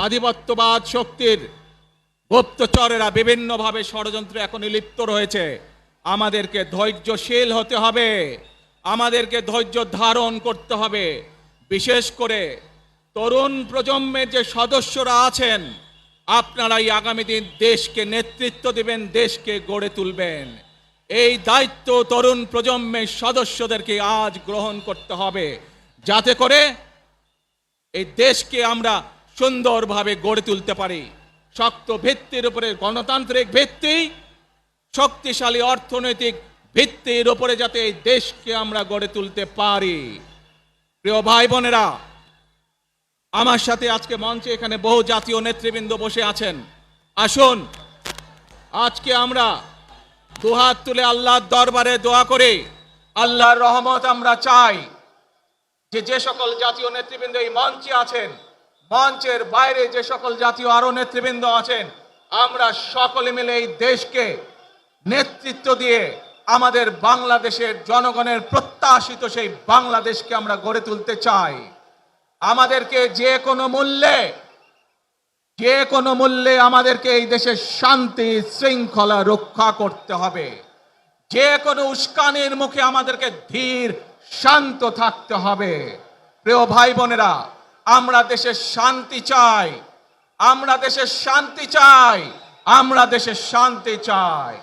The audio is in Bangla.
আধিপত্যবাদ শক্তির গুপ্তচরেরা বিভিন্নভাবে ষড়যন্ত্রে এখন লিপ্ত রয়েছে। আমাদেরকে ধৈর্যশীল হতে হবে, আমাদেরকে ধৈর্য ধারণ করতে হবে। বিশেষ করে তরুণ প্রজন্মের যে সদস্যরা আছেন, আপনারাই আগামী দিন দেশকে নেতৃত্ব দেবেন, দেশকে গড়ে তুলবেন। এই দায়িত্ব তরুণ প্রজন্মের সদস্যদেরকে আজ গ্রহণ করতে হবে, যাতে করে এই দেশকে আমরা সুন্দরভাবে গড়ে তুলতে পারি। শক্ত ভিত্তির উপরে, গণতান্ত্রিক ভিত্তি, শক্তিশালী অর্থনৈতিক ভিত্তির উপরে যাতে এই দেশকে আমরা গড়ে তুলতে পারি। প্রিয় ভাই বোনেরা, আমার সাথে আজকে মঞ্চে এখানে বহু জাতীয় নেতৃবৃন্দ বসে আছেন। আসুন আজকে আমরা দুহাত তুলে আল্লাহর দরবারে দোয়া করি, আল্লাহর রহমত আমরা চাই। যে সকল জাতীয় নেতৃবৃন্দ এই মঞ্চে আছেন, মঞ্চের বাইরে যে সকল জাতীয় আরো নেতৃবৃন্দ আছেন, আমরা সকলে মিলে এই দেশকে নেতৃত্ব দিয়ে আমাদের বাংলাদেশের জনগণের প্রত্যাশিত সেই বাংলাদেশকে আমরা গড়ে তুলতে চাই। আমাদেরকে যে কোনো মূল্যে আমাদেরকে এই দেশের শান্তি শৃঙ্খলা রক্ষা করতে হবে। যে কোনো উস্কানির মুখে আমাদেরকে ধীর শান্ত থাকতে হবে। প্রিয় ভাই বোনেরা, আমরা দেশের শান্তি চাই, আমরা দেশের শান্তি চাই, আমরা দেশের শান্তি চাই।